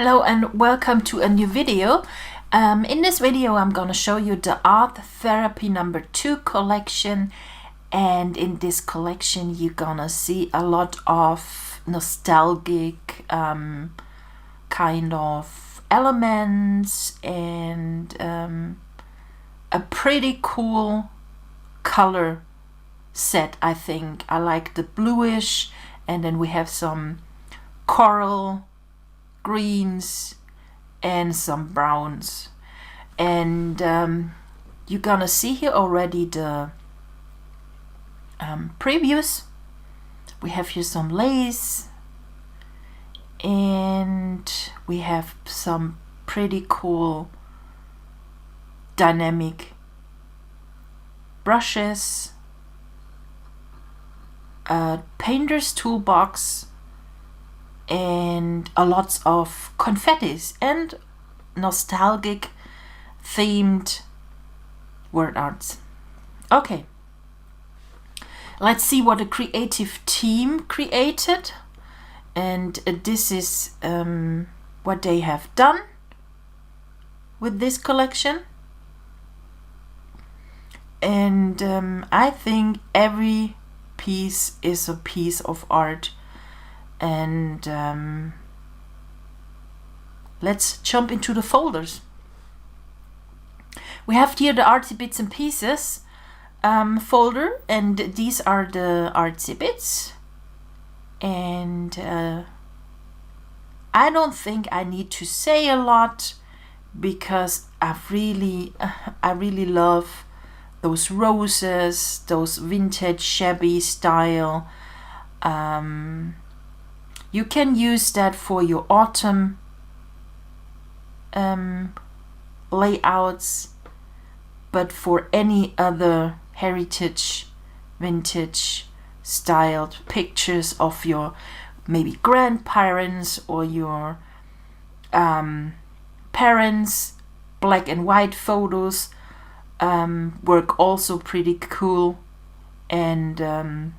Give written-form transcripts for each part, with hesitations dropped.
Hello and welcome to a new video. In this video I'm gonna show you the artTherapy #2 collection, and in this collection you're gonna see a lot of nostalgic kind of elements and a pretty cool color set. I think I like the bluish, and then we have some coral greens and some browns, and you're gonna see here already the previews. We have here some lace, and we have some pretty cool dynamic brushes, a painter's toolbox, and a lot of confettis and nostalgic themed word arts. Okay, let's see what a creative team created, and this is what they have done with this collection. And I think every piece is a piece of art. And let's jump into the folders. We have here the artsy bits and pieces folder, and these are the artsy bits. And I don't think I need to say a lot, because I really love those roses, those vintage shabby style. You can use that for your autumn layouts, but for any other heritage, vintage styled pictures of your maybe grandparents or your parents, black and white photos work also pretty cool. And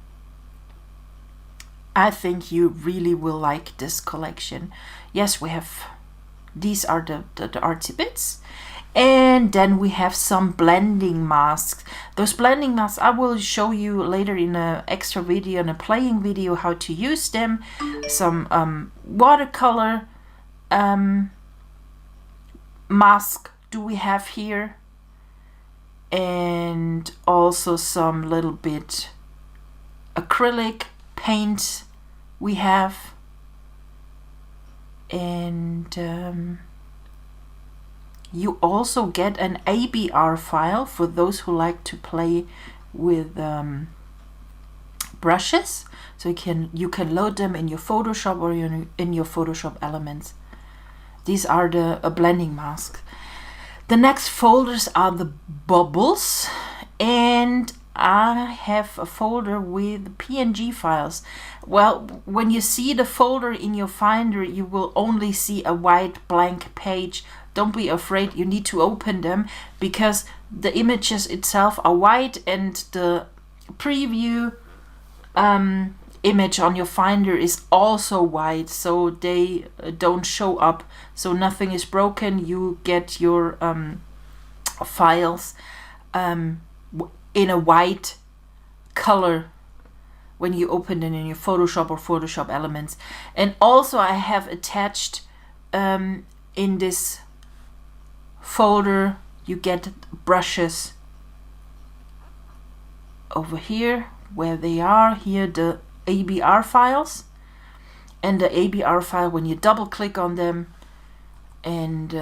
I think you really will like this collection. Yes, we have, these are the artsy bits. And then we have some blending masks. Those blending masks I will show you later in an extra video, in a playing video, how to use them. Some watercolor mask do we have here. And also some little bit acrylic paint we have, and you also get an ABR file for those who like to play with brushes. So you can load them in your Photoshop or in your Photoshop elements. These are the blending masks. The next folders are the bubbles, and I have a folder with PNG files. Well, when you see the folder in your Finder, you will only see a white blank page. Don't be afraid, you need to open them, because the images itself are white, and the preview image on your Finder is also white, so they don't show up. So nothing is broken. You get your files in a white color when you open it in your Photoshop or Photoshop elements. And also I have attached in this folder, you get brushes over here, where they are here, the ABR files. And the ABR file, when you double click on them and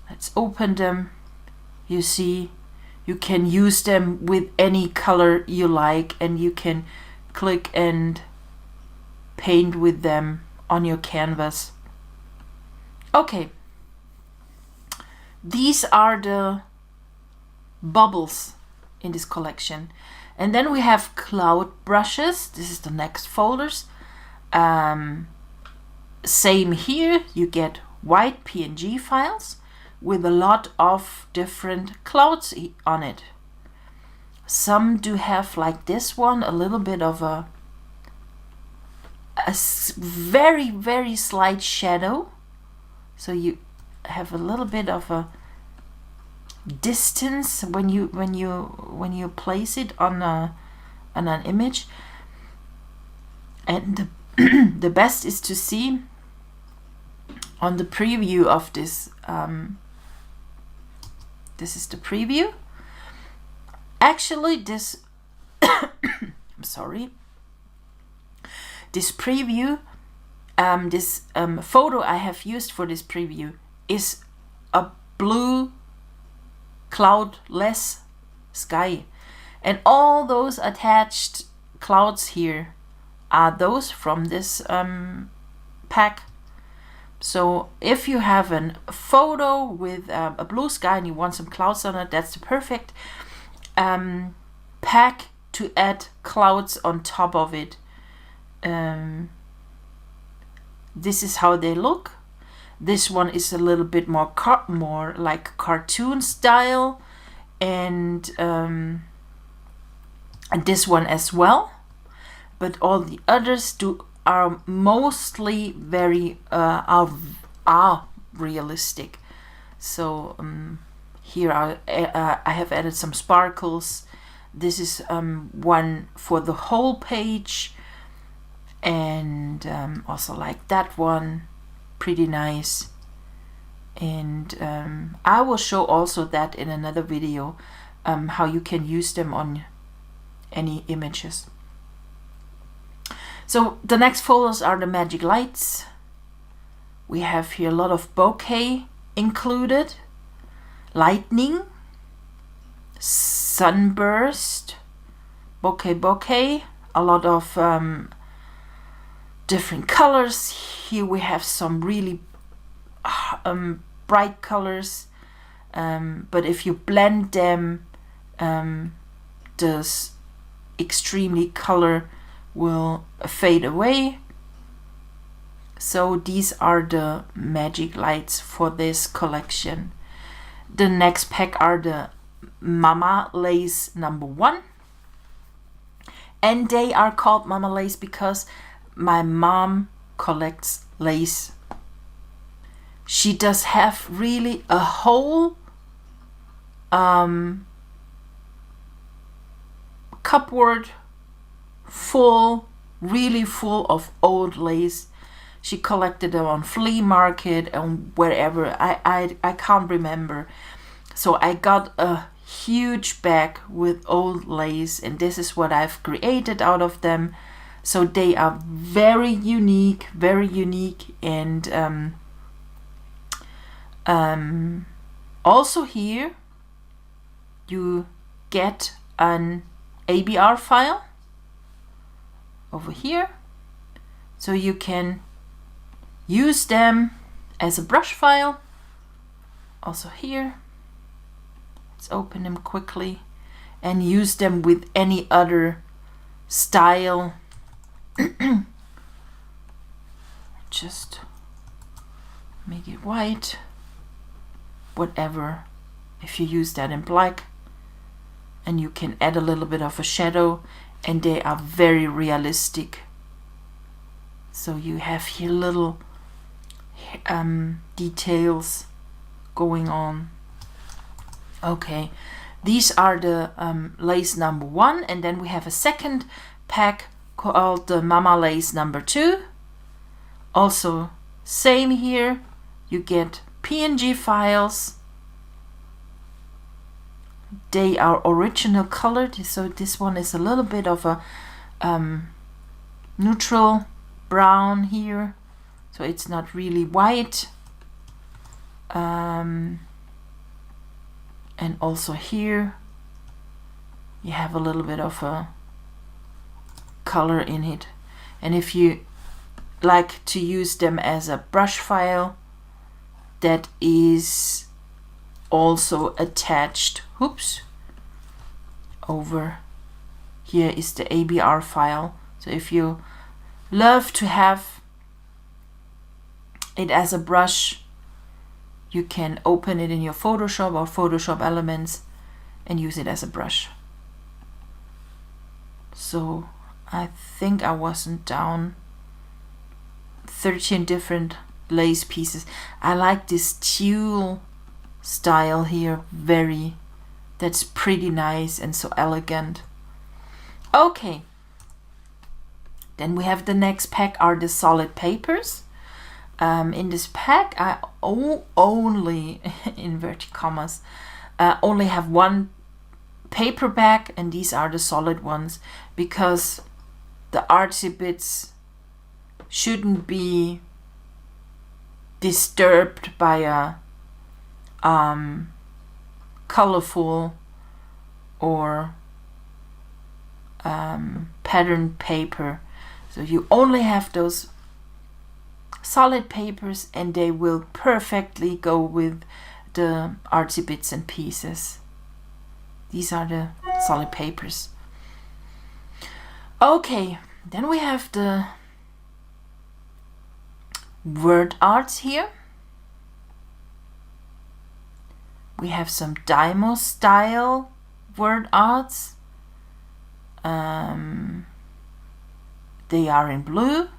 let's open them, you see you can use them with any color you like, and you can click and paint with them on your canvas. Okay, these are the bubbles in this collection. And then we have cloud brushes. This is the next folders. Same here, you get white PNG files with a lot of different clouds on it. Some do have, like this one, a little bit of a very, very slight shadow, so you have a little bit of a distance when you place it on an image. And the best is to see on the preview of this. This is the preview. Actually, this I'm sorry. This preview, this photo I have used for this preview is a blue cloudless sky, and all those attached clouds here are those from this pack. So if you have a photo with a blue sky and you want some clouds on it, that's the perfect pack to add clouds on top of it. This is how they look. This one is a little bit more like cartoon style, and this one as well. But all the others are mostly very are realistic. So here I have added some sparkles. This is one for the whole page, and also like that one, pretty nice. And I will show also that in another video, how you can use them on any images. So the next folders are the magic lights. We have here a lot of bokeh included, lightning, sunburst, bokeh, a lot of different colors. Here we have some really bright colors, but if you blend them, this extremely color will fade away. So these are the magic lights for this collection. The next pack are the Mama Lace #1, and they are called Mama Lace because my mom collects lace. She does have really a whole cupboard full, really full of old lace. She collected them on flea market and wherever. I can't remember. So I got a huge bag with old lace, and this is what I've created out of them. So they are very unique, and also here you get an ABR file over here, so you can use them as a brush file. Also here, let's open them quickly and use them with any other style. Just make it white, whatever. If you use that in black, and you can add a little bit of a shadow, and they are very realistic. So you have here little details going on. Okay, these are the lace #1, and then we have a second pack called the Mama Lace #2. Also same here, you get PNG files. They are original colored, so this one is a little bit of a neutral brown here, so it's not really white. And also here you have a little bit of a color in it. And if you like to use them as a brush file, that is also attached. Oops, over here is the ABR file. So if you love to have it as a brush, you can open it in your Photoshop or Photoshop Elements and use it as a brush. So I think I wasn't down 13 different lace pieces. I like this tulle style here, that's pretty nice and so elegant. Okay, then we have the next pack are the solid papers. In this pack I only, inverted commas, only have one paper bag, and these are the solid ones, because the artsy bits shouldn't be disturbed by a colorful or patterned paper. So you only have those solid papers, and they will perfectly go with the artsy bits and pieces. These are the solid papers. Okay, then we have the word arts here. We have some Dymo style word arts. They are in blue,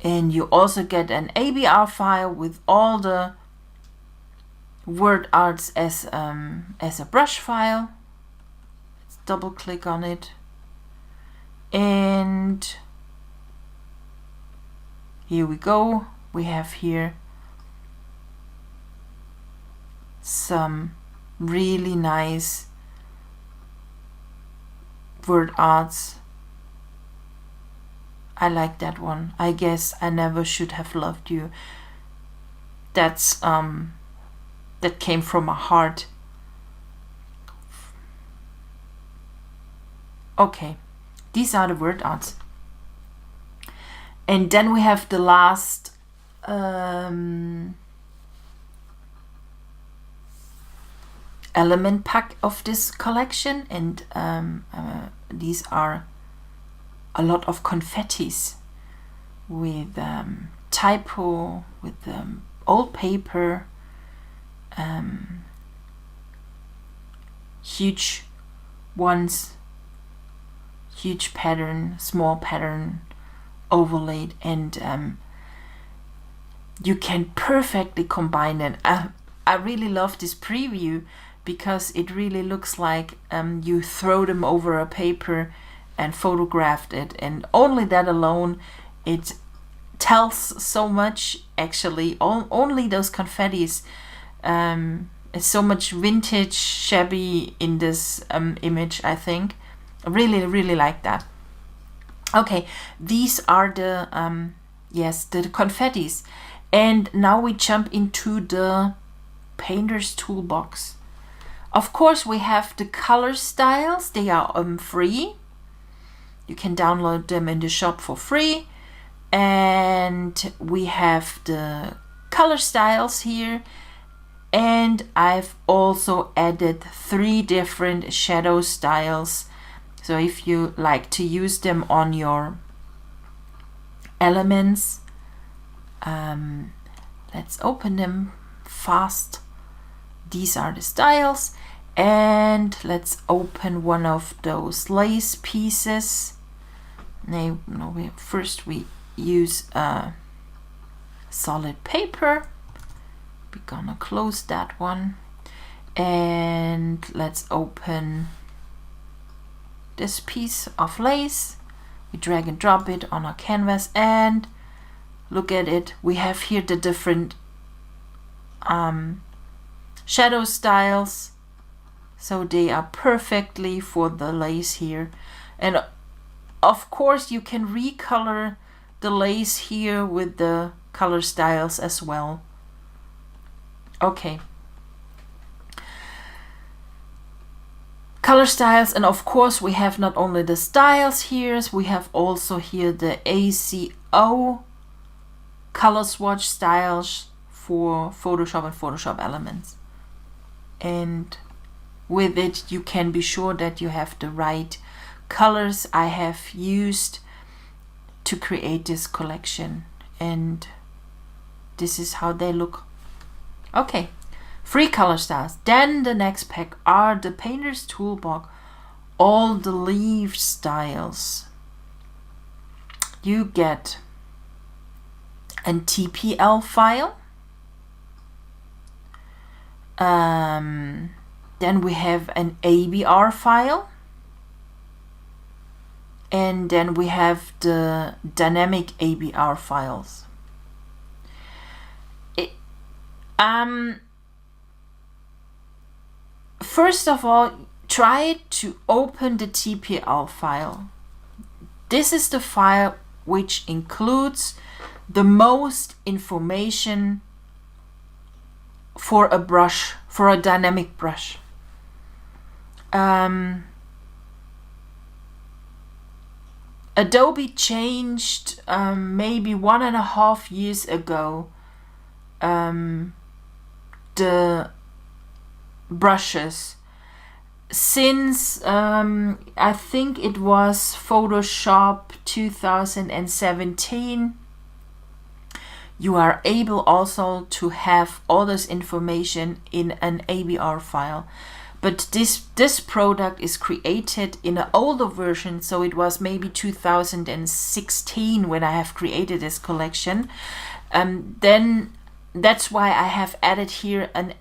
and you also get an ABR file with all the word arts as a brush file. Let's double click on it, and here we go. We have here some really nice word arts. I like that one. I guess I never should have loved you. That's that came from my heart. Okay, these are the word arts. And then we have the last element pack of this collection, and these are a lot of confettis with typo, with old paper, huge ones, huge pattern, small pattern overlaid, and you can perfectly combine it. I really love this preview because it really looks like you throw them over a paper and photographed it, and only that alone, it tells so much. Actually, only those confettis, it's so much vintage shabby in this image. I think I really like that. Okay, these are the yes, the confettis, and now we jump into the painter's toolbox. Of course, we have the color styles. They are free. You can download them in the shop for free. And we have the color styles here. And I've also added 3 different shadow styles. So if you like to use them on your elements, let's open them fast. These are the styles, and let's open one of those lace pieces. First we use solid paper. We're gonna close that one, and let's open this piece of lace. We drag and drop it on our canvas, and look at it. We have here the different shadow styles, so they are perfectly for the lace here. And of course you can recolor the lace here with the color styles as well. Okay, color styles, and of course we have not only the styles here, we have also here the ACO color swatch styles for Photoshop and Photoshop Elements. And with it you can be sure that you have the right colors I have used to create this collection, and this is how they look. Okay, free color styles. Then the next pack are the painter's toolbox, all the leaf styles. You get a TPL file. Then we have an ABR file. And then we have the dynamic ABR files. First of all, try to open the TPL file. This is the file which includes the most information for a brush, for a dynamic brush. Adobe changed maybe 1.5 years ago the brushes. Since I think it was Photoshop 2017, you are able also to have all this information in an ABR file. But this product is created in an older version, so it was maybe 2016 when I have created this collection. Then that's why I have added here an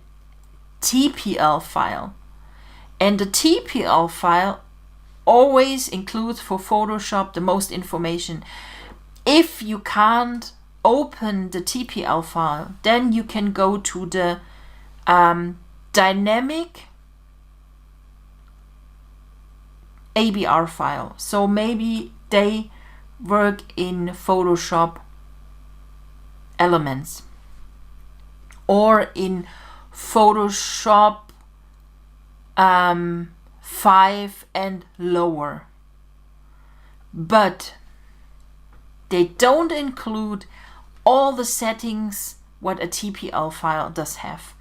TPL file. And the TPL file always includes for Photoshop the most information. If you can't open the TPL file, then you can go to the dynamic ABR file. So maybe they work in Photoshop Elements or in Photoshop 5 and lower, but they don't include all the settings what a TPL file does have.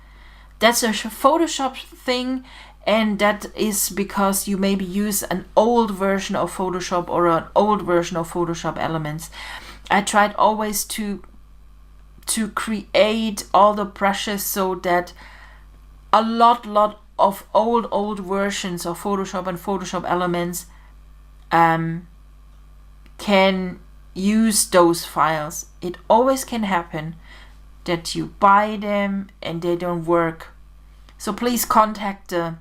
That's a Photoshop thing, and that is because you maybe use an old version of Photoshop or an old version of Photoshop Elements. I tried always to create all the brushes so that a lot of old versions of Photoshop and Photoshop Elements can use those files. It always can happen that you buy them and they don't work. So please contact the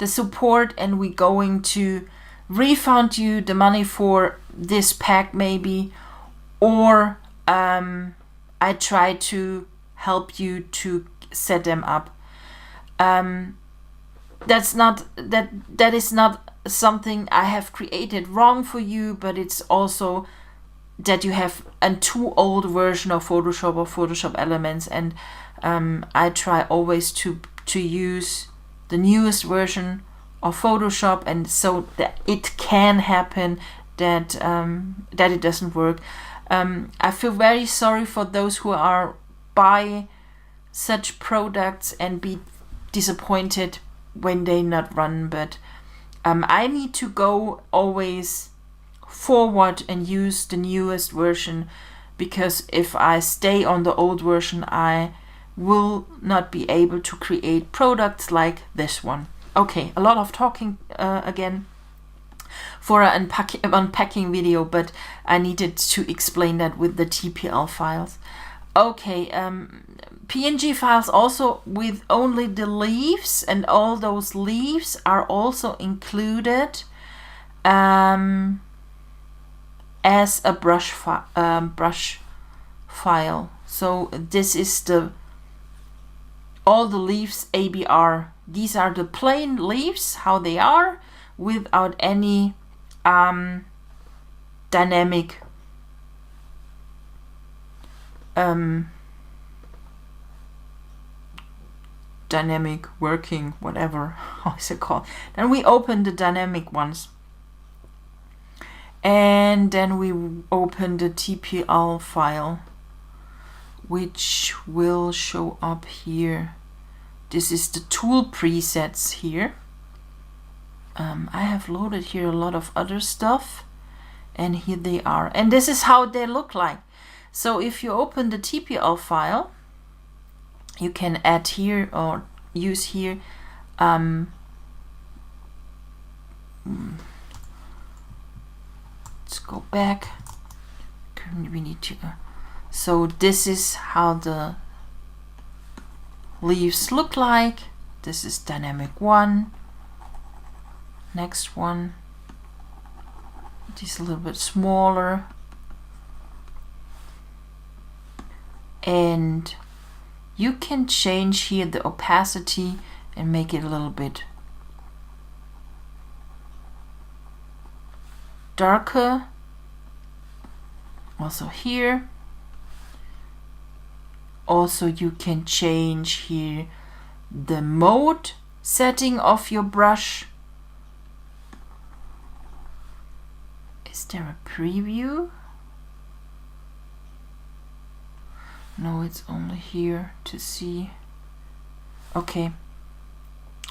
support, and we're going to refund you the money for this pack maybe, or I try to help you to set them up. That is not something I have created wrong for you, but it's also that you have a too old version of Photoshop or Photoshop Elements, and I try always to use the newest version of Photoshop, and so that it can happen that it doesn't work. I feel very sorry for those who are buy such products and be disappointed when they not run, but I need to go always forward and use the newest version, because if I stay on the old version, I will not be able to create products like this one. Okay, a lot of talking again for an unpacking video, but I needed to explain that with the TPL files. Okay, PNG files also with only the leaves, and all those leaves are also included as a brush file. So this is all the leaves ABR. These are the plain leaves, how they are, without any dynamic dynamic working, whatever, how is it called. Then we open the dynamic ones, and then we open the TPL file, which will show up here. This is the tool presets here. I have loaded here a lot of other stuff, and here they are, and this is how they look like. So if you open the TPL file, you can add here or use here let's go back. We need to So this is how the leaves look like. This is dynamic 1. Next one, it is a little bit smaller. And you can change here the opacity and make it a little bit darker. Also here. Also you can change here the mode setting of your brush. Is there a preview? No, it's only here to see. Okay.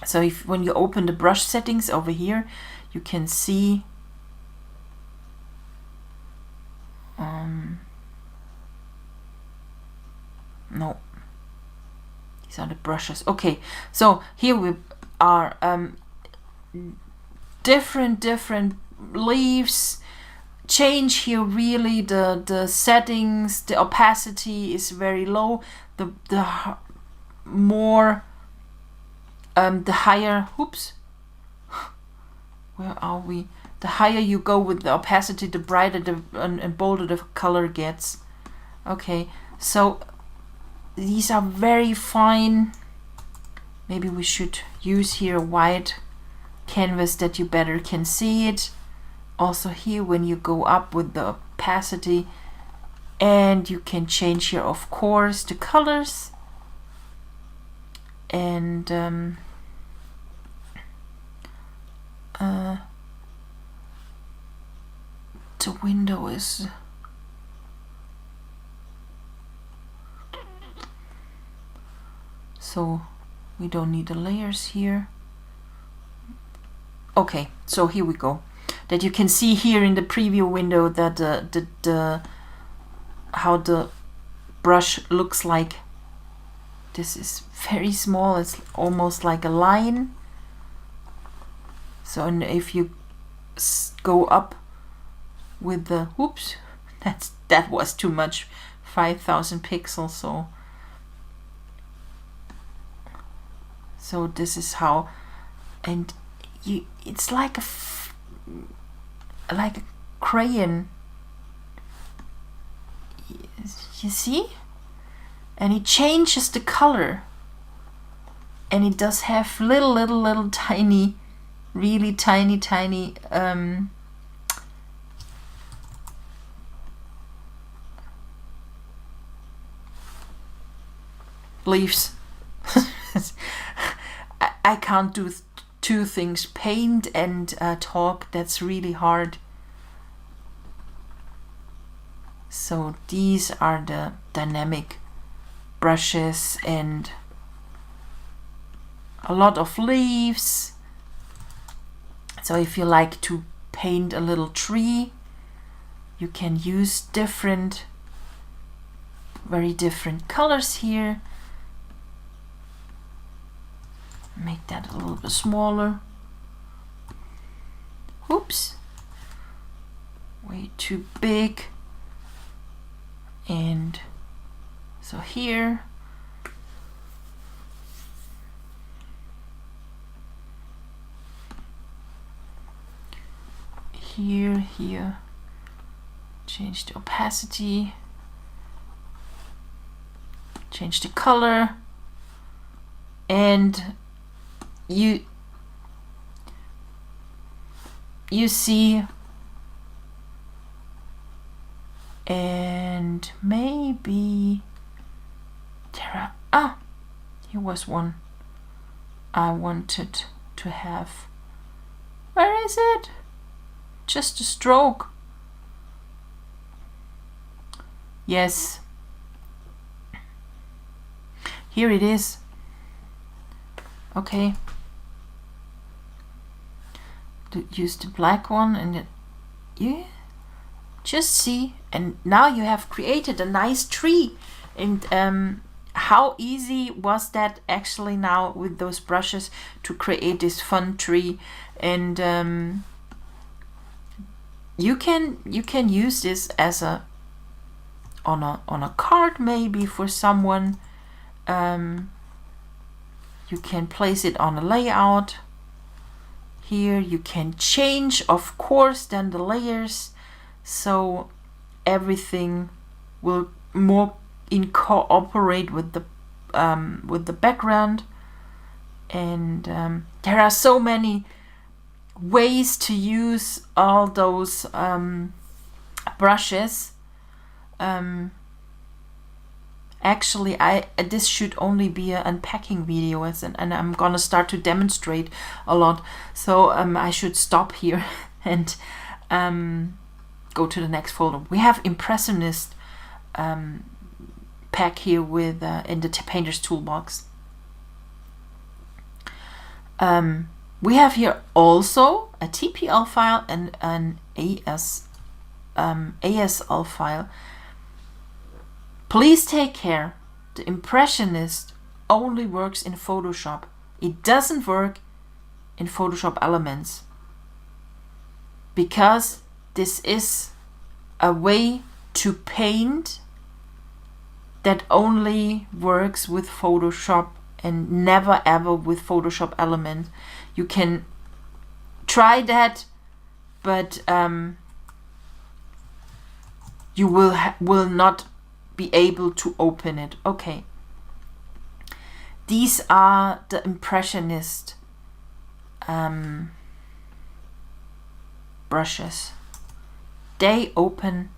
So if when you open the brush settings over here, you can see no, these are the brushes. Okay, so here we are different leaves. Change here really the settings. The opacity is very low. The more the higher, oops, where are we? The higher you go with the opacity, the brighter and bolder the color gets. Okay, so these are very fine. Maybe we should use here a white canvas that you better can see it. Also here when you go up with the opacity, and you can change here of course the colors, and the window is so we don't need the layers here. Okay, so here we go. That you can see here in the preview window that how the brush looks like. This is very small, it's almost like a line. So and if you go up with the, oops, that was too much, 5,000 pixels. So this is how, and it's like a crayon, you see, and it changes the color, and it does have little tiny, really tiny leaves. I can't do two things, paint and talk. That's really hard. So these are the dynamic brushes and a lot of leaves. So if you like to paint a little tree, you can use very different colors here. Make that a little bit smaller. Oops, way too big. And so here, here, change the opacity, change the color, and you see, and maybe here was one I wanted to have. Where is it? Just a stroke. Yes, here it is. Okay, use the black one, and you just see, and now you have created a nice tree. And how easy was that actually now with those brushes to create this fun tree? And you can use this as a on a card maybe for someone. You can place it on a layout. Here you can change, of course, then the layers, so everything will more cooperate with the background. And there are so many ways to use all those brushes. Actually, this should only be an unpacking video, and I'm gonna start to demonstrate a lot. So I should stop here and go to the next folder. We have Impressionist pack here with in the Painter's Toolbox. We have here also a TPL file and an ASL file. Please take care. The Impressionist only works in Photoshop. It doesn't work in Photoshop Elements, because this is a way to paint that only works with Photoshop and never ever with Photoshop Elements. You can try that, but you will not be able to open it. Okay, these are the Impressionist brushes. They open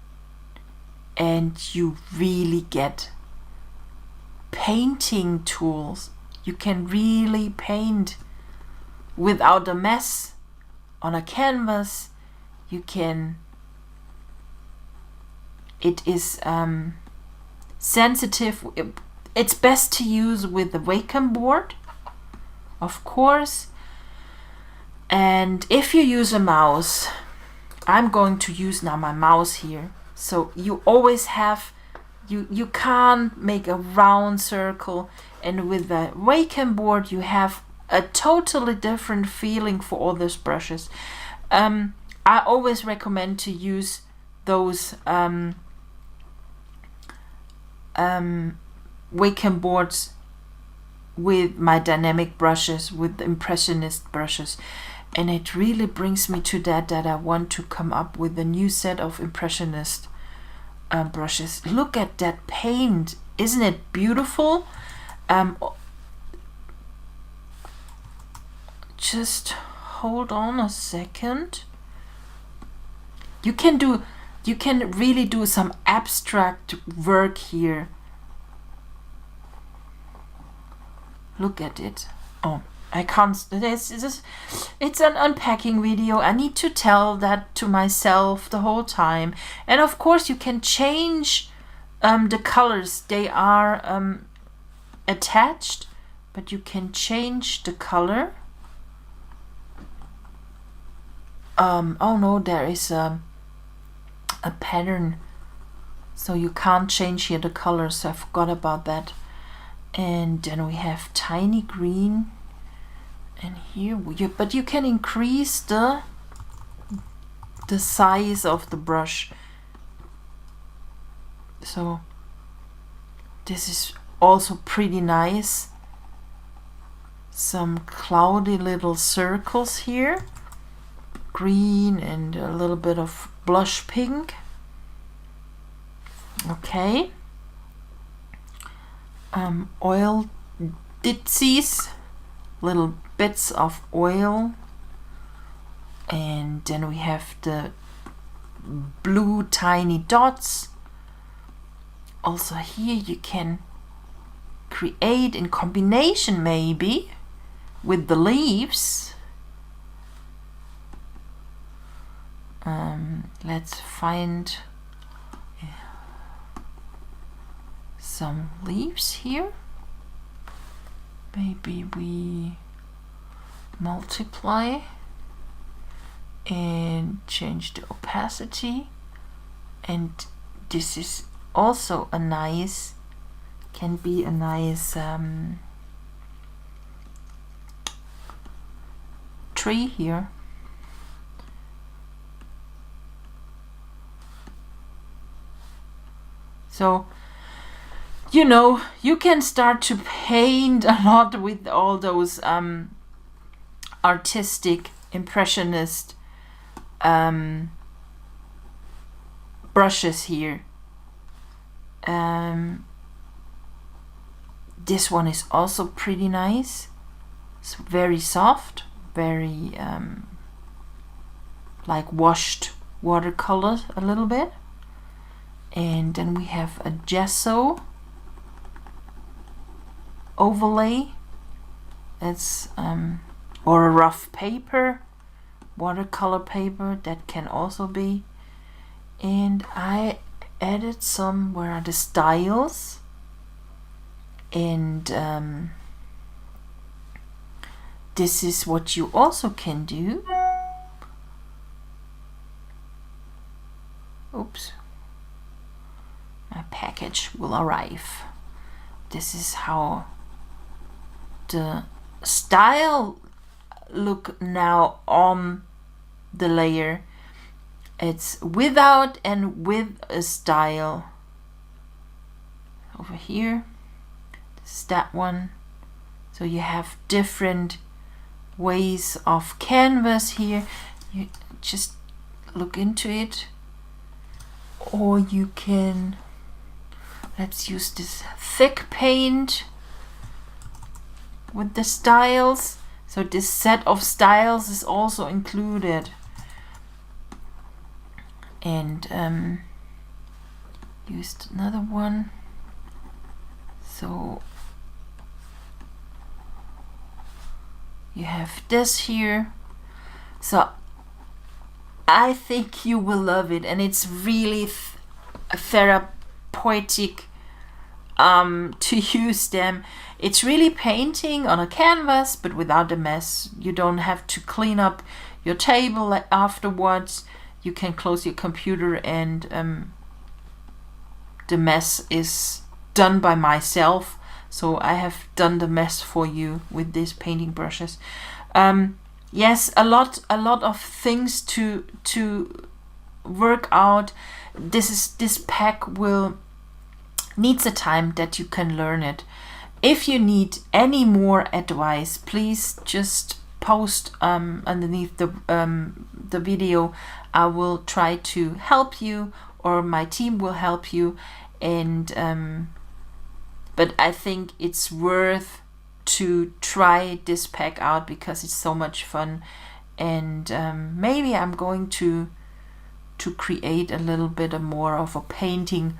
and you really get painting tools. You can really paint without a mess on a canvas. You can, it is sensitive. It's best to use with the Wacom board, of course. And if you use a mouse, I'm going to use now my mouse here. So you always have, you can't make a round circle, and with the Wacom board you have a totally different feeling for all these brushes. I always recommend to use those Wacom boards with my dynamic brushes, with the Impressionist brushes, and it really brings me to that I want to come up with a new set of Impressionist brushes. Look at that paint, isn't it beautiful? Just hold on a second. You can really do some abstract work here. Look at it. Oh, I can't. It's an unpacking video. I need to tell that to myself the whole time. And of course, you can change the colors. They are attached, but you can change the color. Oh no, there is a pattern, so you can't change here the colors, so I forgot about that. And then we have tiny green, and here but you can increase the size of the brush. So this is also pretty nice. Some cloudy little circles here, green and a little bit of blush pink. Okay. Oil ditsies, little bits of oil, and then we have the blue tiny dots. Also here you can create in combination maybe with the leaves. Let's find some leaves here. Maybe we multiply and change the opacity, and this is also a nice, can be a nice tree here. So, you know, you can start to paint a lot with all those artistic, impressionist brushes here. This one is also pretty nice. It's very soft, very like washed watercolor a little bit. And then we have a gesso overlay. It's or a rough paper, watercolor paper, that can also be. And I added some, where are the styles, and this is what you also can do. Oops, my package will arrive. This is how the style look now on the layer. It's without and with a style. Over here, this is that one. So you have different ways of canvas here. You just look into it, or you can, let's use this thick paint with the styles. So this set of styles is also included. And used another one. So you have this here. So I think you will love it, and it's really therapeutic to use them. It's really painting on a canvas, but without a mess. You don't have to clean up your table afterwards. You can close your computer, and the mess is done by myself. So I have done the mess for you with these painting brushes. Yes, a lot of things to work out. This pack needs a time that you can learn it. If you need any more advice, please just post underneath the video. I will try to help you, or my team will help you. And but I think it's worth to try this pack out because it's so much fun. And maybe I'm going to create a little bit more of a painting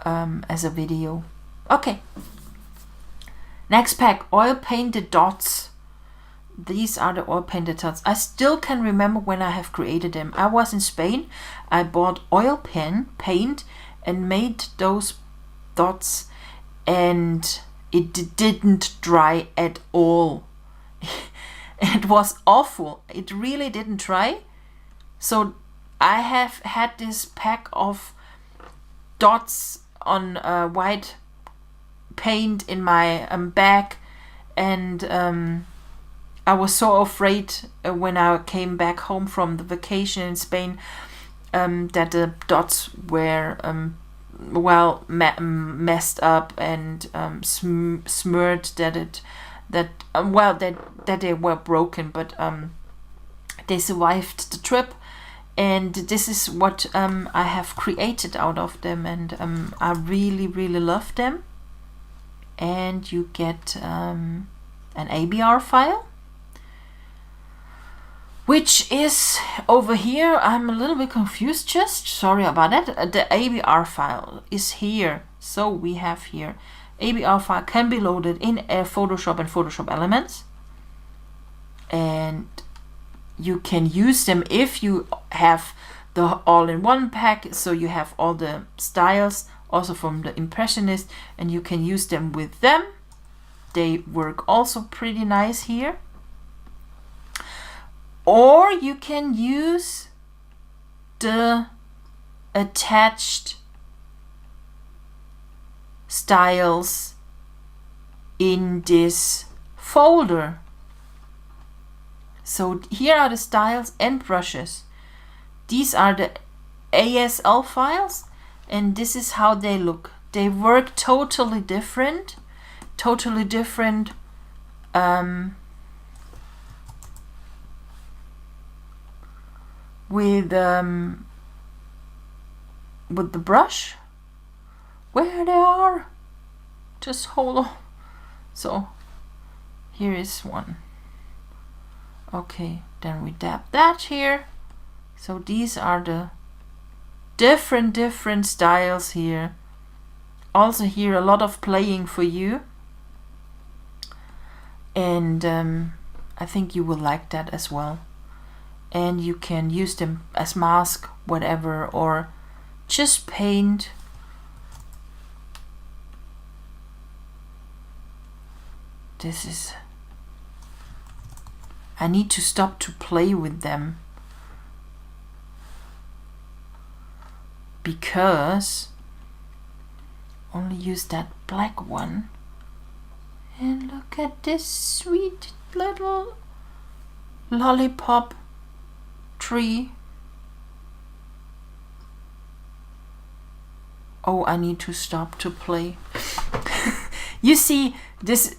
as a video. Okay, next pack, oil painted dots. These are the oil painted dots. I still can remember when I have created them. I was in Spain. I bought oil paint and made those dots, and it didn't dry at all. It was awful. It really didn't dry. So I have had this pack of dots on white paint in my bag, and I was so afraid when I came back home from the vacation in Spain that the dots were messed up and smeared, that they were broken, but they survived the trip. And this is what I have created out of them, and I really love them. And you get an ABR file, which is over here. I'm a little bit confused, just sorry about that. The ABR file is here. So we have here ABR file can be loaded in Photoshop and Photoshop Elements, and you can use them if you have the all-in-one pack. So you have all the styles also from the Impressionist, and you can use them with them. They work also pretty nice here. Or you can use the attached styles in this folder. So here are the styles and brushes. These are the ASL files, and this is how they look. They work totally different with the brush. Where they are, just hold on. So here is one. Okay, then we dab that here. So these are the different styles here. Also here a lot of playing for you, and I think you will like that as well. And you can use them as mask, whatever, or just paint. This is, I need to stop to play with them because only use that black one. And look at this sweet little lollipop tree. Oh, I need to stop to play. You see, this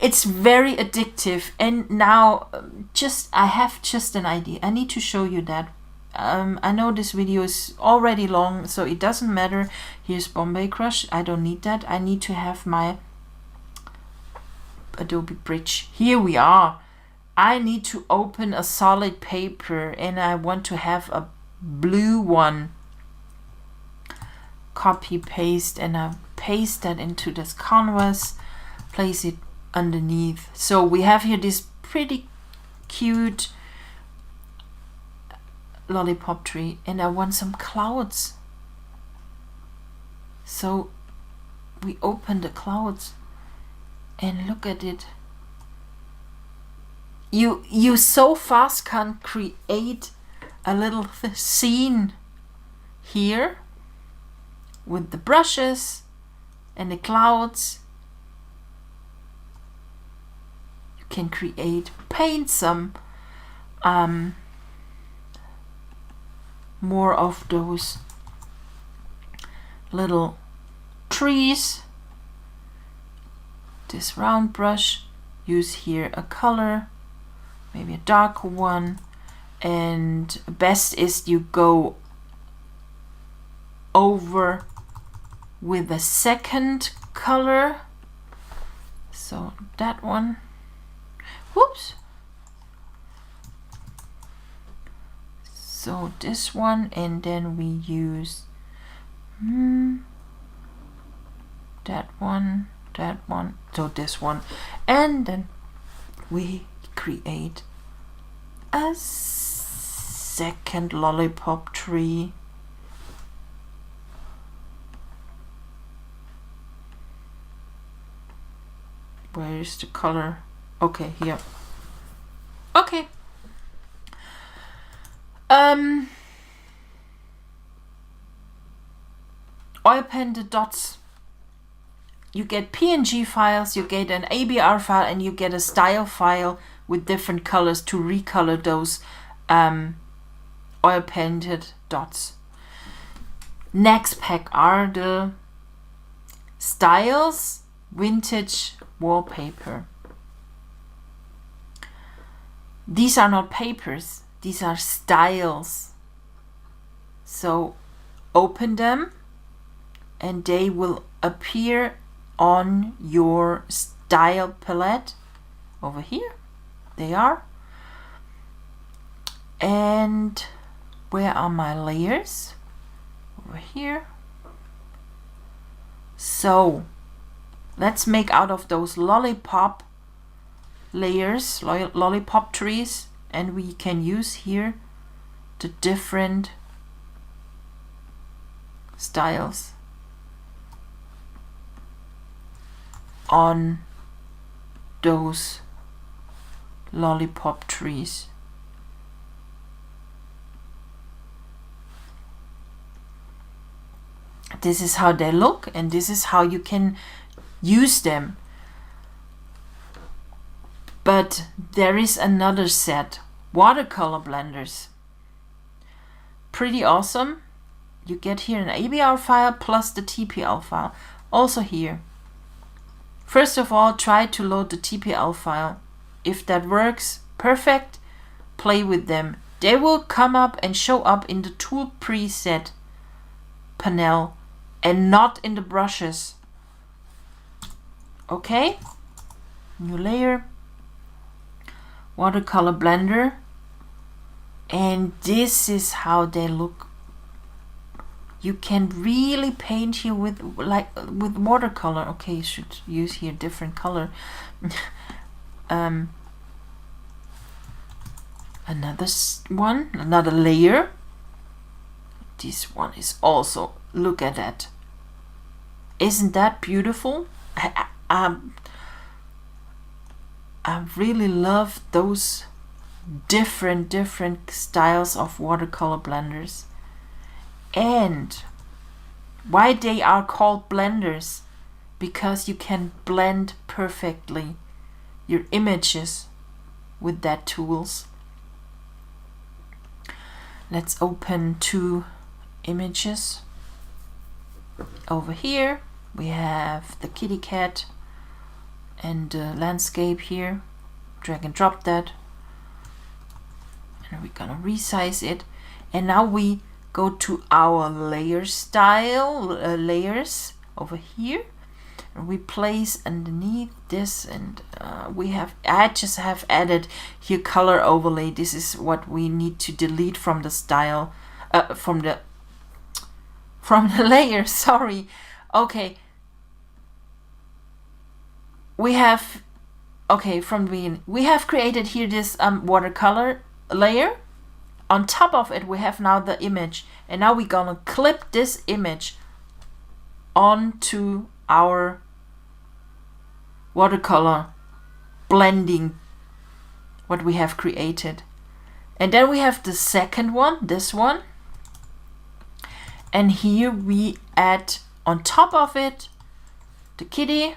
it's very addictive. And now I have just an idea. I need to show you that. I know this video is already long, so it doesn't matter. Here's Bombay Crush. I don't need that. I need to have my Adobe Bridge. Here we are. I need to open a solid paper, and I want to have a blue one. Copy paste, and I paste that into this canvas, place it underneath. So we have here this pretty cute lollipop tree, and I want some clouds. So we open the clouds and look at it. You so fast can create a little scene here with the brushes and the clouds. You can paint some more of those little trees. This round brush, use here a color, maybe a darker one, and best is you go over with a second color. So that one, whoops. So this one, and then we use that one, so this one, and then we create a second lollipop tree. Where is the color? Okay, here. Okay. Oil painted dots. You get PNG files, you get an ABR file, and you get a style file with different colors to recolor those oil painted dots. Next pack are the styles vintage wallpaper. These are not papers, these are styles. So open them and they will appear on your style palette over here. They are. And where are my layers? Over here. So let's make out of those lollipop layers, lollipop trees, and we can use here the different styles on those lollipop trees. This is how they look, and this is how you can use them. But there is another set, watercolor blenders. pretty awesome. You get here an ABR file plus the TPL file. Also here, first of all, try to load the TPL file. If that works, perfect. Play with them. They will come up and show up in the tool preset panel and not in the brushes. Okay, new layer, watercolor blender, and this is how they look. You can really paint here with watercolor. Okay, you should use here different color. Another layer. This one is also, look at that. Isn't that beautiful? I really love those different styles of watercolor blenders. And why they are called blenders? Because you can blend perfectly your images with that tools. Let's open 2 images. Over here we have the kitty cat and the landscape here. Drag and drop that, and we're gonna resize it. And now we go to our layer style, layers over here, and we place underneath this, and I just have added here color overlay. This is what we need to delete from the style, from the layer, sorry. Okay, we have, okay, from the beginning, we have created here this watercolor layer. On top of it we have now the image, and now we're gonna clip this image onto our watercolor blending, what we have created. And then we have the second one, this one, and here we add on top of it the kitty.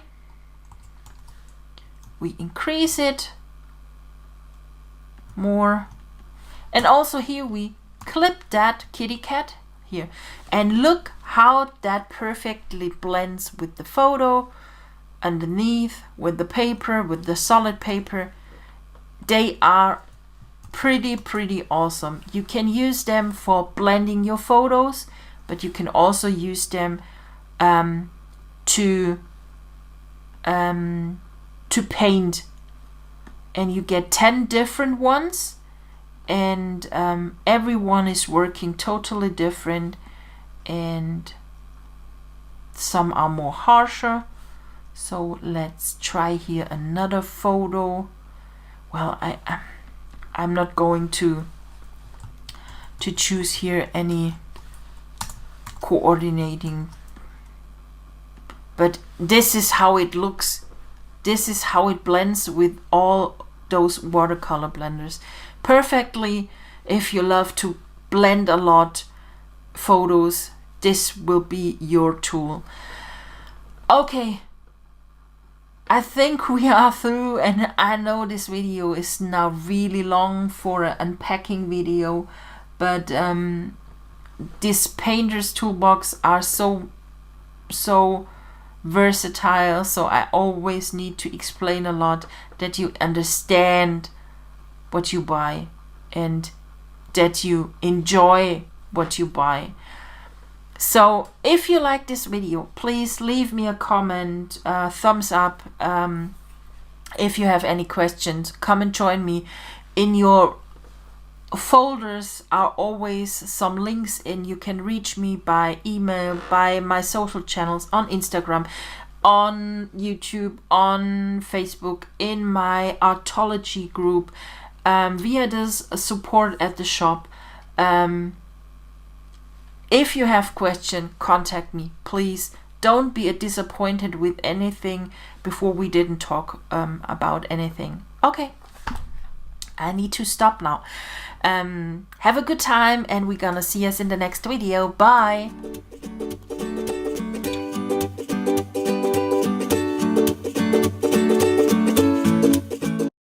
We increase it more, and also here we clip that kitty cat here, and look how that perfectly blends with the photo underneath, with the paper, with the solid paper. They are pretty awesome. You can use them for blending your photos, but you can also use them to paint, and you get 10 different ones, and every one is working totally different, and some are more harsher. So let's try here another photo. Well, I'm not going to choose here any coordinating, but this is how it looks. This is how it blends with all those watercolor blenders perfectly. If you love to blend a lot photos, this will be your tool. Okay, I think we are through, and I know this video is now really long for an unpacking video, but this painter's toolbox are so versatile, so I always need to explain a lot, that you understand what you buy and that you enjoy what you buy. So if you like this video, please leave me a comment, thumbs up. If you have any questions, come and join me. In your folders are always some links, and you can reach me by email, by my social channels, on Instagram, on YouTube, on Facebook, in my artology group, via this support at the shop. If you have questions, contact me, please. Don't be disappointed with anything before we didn't talk about anything. Okay, I need to stop now. Have a good time, and we're gonna see us in the next video. Bye.